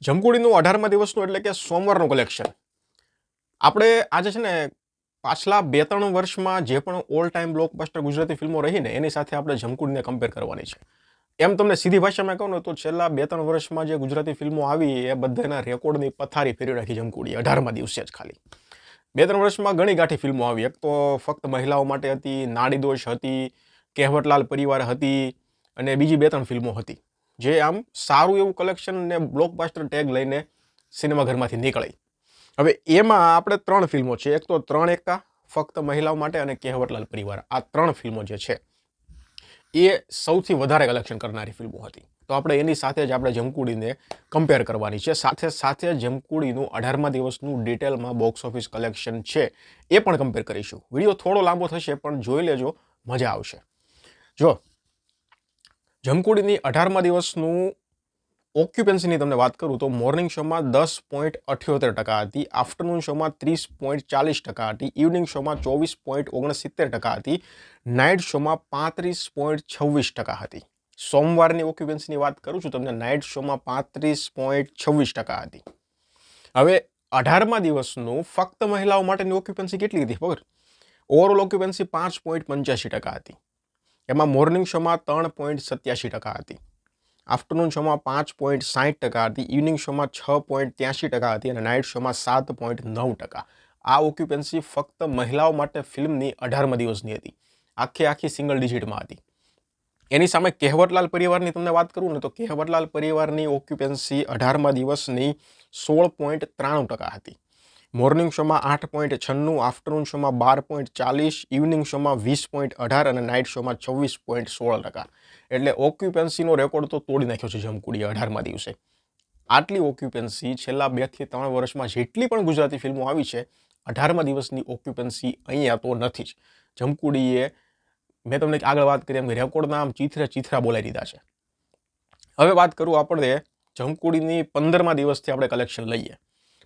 જમકુડીનું 18મા દિવસનું એટલે કે સોમવારનું કલેક્શન. આપણે આજે છે ને પાછલા 2-3 વર્ષમાં જે પણ ઓલ ટાઈમ બ્લોકબસ્ટર ગુજરાતી ફિલ્મો રહી ને એની સાથે આપણે જમકુડીને કમ્પેર કરવાની છે. એમ તમને સીધી ભાષામાં કહું ને તો છેલ્લા 2-3 વર્ષમાં જે ગુજરાતી ફિલ્મો આવી એ બધાના રેકોર્ડની પથારી ફેરવી રાખી જમકુડી 18મા દિવસે જ ખાલી. 2-3 વર્ષમાં ઘણી ગાંઠી ફિલ્મો આવી. એક તો ફક્ત મહિલાઓ માટે હતી, નાડીદોષ હતી, કહેવતલાલ પરિવાર હતી અને બીજી 2-3 ફિલ્મો હતી. જે આમ સારું એવું કલેક્શન ને બ્લોકબસ્ટર ટેગ લઈને સિનેમાઘરમાંથી નીકળી. હવે એમાં આપણે 3 ફિલ્મો છે. એક તો 3 એકા ફક્ત મહિલાઓ માટે અને કહેવતલાલ પરિવાર. આ 3 ફિલ્મો જે છે એ સૌથી વધારે કલેક્શન કરનારી ફિલ્મો હતી. તો આપણે એની સાથે જ આપણે જમકુડીને કમ્પેર કરવાની છે. સાથે સાથે જમકુડીનું 18મા દિવસનું ડિટેલમાં બોક્સ ઓફિસ કલેક્શન છે એ પણ કમ્પેર કરીશું. વિડીયો થોડો લાંબો થશે પણ જોઈ લેજો, મજા આવશે. જો જમકુડીની 18મા દિવસનું ઓક્યુપન્સીની તમને વાત કરું તો મોર્નિંગ શોમાં 10.78% હતી, આફ્ટરનૂન શોમાં 30.40% હતી, ઇવનિંગ શોમાં 24.69% હતી, નાઇટ શોમાં 35.26% હતી. સોમવારની ઓક્યુપન્સીની વાત કરું છું તમને, નાઇટ શોમાં 35.26% હતી. હવે 18મા દિવસનું ફક્ત મહિલાઓ માટેની ઓક્યુપન્સી કેટલી હતી ખબર? ઓવરઓલ ઓક્યુપન્સી 5.85% હતી. એમાં મોર્નિંગ શોમાં 3.87% હતી, આફ્ટરનૂન શોમાં 5.60% હતી, ઇવનિંગ શોમાં 6.83% હતી અને નાઇટ શોમાં 7.9%. આ ઓક્યુપન્સી ફક્ત મહિલાઓ માટે ફિલ્મની 18મા દિવસની હતી. આખી સિંગલ ડિજિટમાં હતી. એની સામે કહેવતલાલ પરિવારની તમને વાત કરું ને તો કહેવતલાલ પરિવારની ઓક્યુપન્સી 18મા દિવસની 16.93% હતી. મોર્નિંગ શોમાં 8.96, આફ્ટરનૂન શોમાં 12.40, ઇવનિંગ શોમાં 20.18 અને નાઇટ શોમાં 26.16%. એટલે ઓક્યુપન્સીનો રેકોર્ડ તો તોડી નાખ્યો છે જમકુડીએ 18મા દિવસે. આટલી ઓક્યુપન્સી છેલ્લા 2 થી 3 વર્ષમાં જેટલી પણ ગુજરાતી ફિલ્મો આવી છે, 18મા દિવસની ઓક્યુપન્સી અહીંયા તો નથી જ. જમકુડીએ મેં તમને આગળ વાત કરી એમ રેકોર્ડના આમ ચીથરા બોલાવી દીધા છે. હવે વાત કરું આપણે જમકુડીની 15મા દિવસથી આપણે કલેક્શન લઈએ.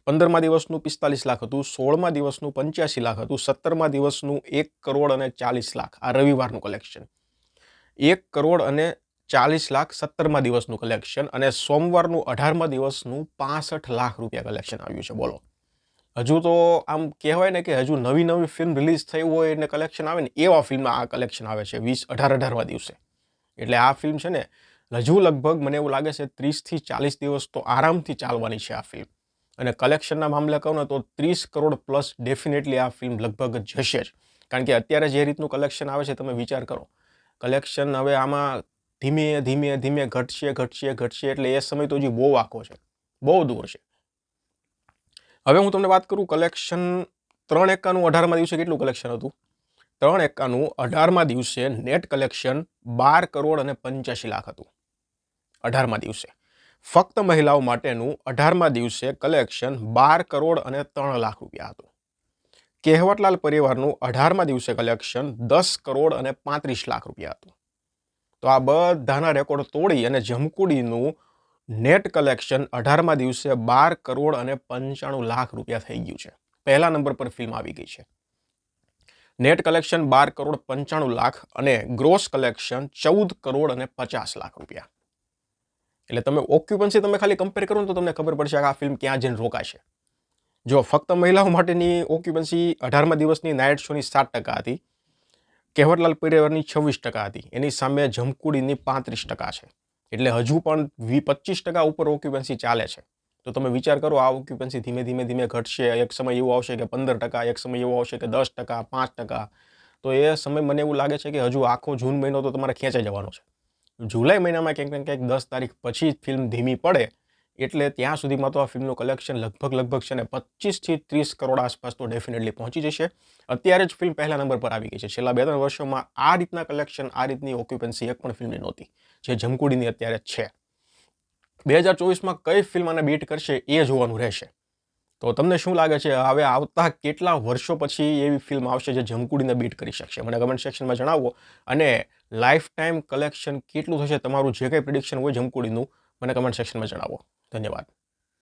15મા દિવસનું 45 લાખ હતું, 16મા દિવસનું 85 લાખ હતું, 17મા દિવસનું 1 કરોડ અને 40 લાખ આ રવિવારનું કલેક્શન, 1 કરોડ અને 40 લાખ 17મા દિવસનું કલેક્શન અને સોમવારનું 18મા દિવસનું 65 લાખ રૂપિયા કલેક્શન આવ્યું છે. બોલો, હજુ તો આમ કહેવાય ને કે હજુ નવી ફિલ્મ રિલીઝ થઈ હોય અને કલેક્શન આવે ને એવા ફિલ્મમાં આ કલેક્શન આવે છે 18મા દિવસે. એટલે આ ફિલ્મ છે ને હજુ લગભગ મને એવું લાગે છે 30 થી 40 દિવસ તો આરામથી ચાલવાની છે આ ફિલ્મ. અને કલેક્શનના મામલે કહું ને તો 30 કરોડ પ્લસ ડેફિનેટલી આ ફિલ્મ લગભગ જશે જ. કારણ કે અત્યારે જે રીતનું કલેક્શન આવે છે તમે વિચાર કરો, કલેક્શન હવે આમાં ધીમે ધીમે ઘટશે એટલે એ સમય તો હજી બહુ આખો છે, બહુ દૂર છે. હવે હું તમને વાત કરું કલેક્શન 3 એકાનું 18મા દિવસે કેટલું કલેક્શન હતું. 3 એકાનું 18મા દિવસે નેટ કલેક્શન 12 કરોડ અને 85 લાખ હતું 18મા દિવસે. ફક્ત મહિલાઓ માટેનું 18મા દિવસે કલેક્શન 12 કરોડ અને 3 લાખ રૂપિયા હતું. કહેવતલાલ પરિવારનું 18મા દિવસે કલેક્શન 10 કરોડ અને 35 લાખ રૂપિયા હતું. તો આ બધાના રેકોર્ડ તોડી અને જમકુડીનું નેટ કલેક્શન 18મા દિવસે 12 કરોડ અને 95 લાખ રૂપિયા થઈ ગયું છે. પહેલા નંબર પર ફિલ્મ આવી ગઈ છે. નેટ કલેક્શન 12 કરોડ 95 લાખ અને ગ્રોસ કલેક્શન 14 કરોડ અને 50 લાખ રૂપિયા. એટલે તમે ઓક્યુપન્સી તમે ખાલી કમ્પેર કરો તો તમને ખબર પડશે કે આ ફિલ્મ ક્યાં જઈને રોકાશે. જો ફક્ત મહિલાઓ માટેની ઓક્યુપન્સી 18મા દિવસની નાઇટ શોની 7% હતી, કહેવતલાલ પરિવારની 26% હતી, એની સામે જમકુડીની 35% છે. એટલે હજુ પણ 25% ઉપર ઓક્યુપન્સી ચાલે છે. તો તમે વિચાર કરો આ ઓક્યુપન્સી ધીમે ઘટશે. એક સમય એવો આવશે કે 15%, એક સમય એવો આવશે કે 10%, 5%. તો એ સમય મને એવું લાગે છે કે હજુ આખો જૂન મહિનો તો તમારે ખેંચાઈ જવાનો છે. જુલાઈ મહિનામાં ક્યાંક 10 તારીખ પછી ફિલ્મ ધીમી પડે એટલે ત્યાં સુધીમાં તો આ ફિલ્મનું કલેક્શન લગભગ છે ને 25 થી 30 કરોડ આસપાસ તો ડેફિનેટલી પહોંચી જશે. અત્યારે જ ફિલ્મ પહેલા નંબર પર આવી ગઈ છે. છેલ્લા 2-3 વર્ષોમાં આ રીતના કલેક્શન, આ રીતની ઓક્યુપન્સી એક પણ ફિલ્મની નહોતી જે જમકુડીની અત્યારે છે. 2024માં કઈ ફિલ્મ આને બીટ કરશે એ જોવાનું રહેશે. તો તમને શું લાગે છે હવે આવતા કેટલા વર્ષો પછી એવી ફિલ્મ આવશે જે જમકુડીને બીટ કરી શકશે? મને કમેન્ટ સેક્શનમાં જણાવો. અને લાઈફ ટાઈમ કલેક્શન કેટલું થશે તમારું જે કંઈ પ્રિડિક્શન હોય જમકુડીનું મને કમેન્ટ સેક્શનમાં જણાવો. ધન્યવાદ.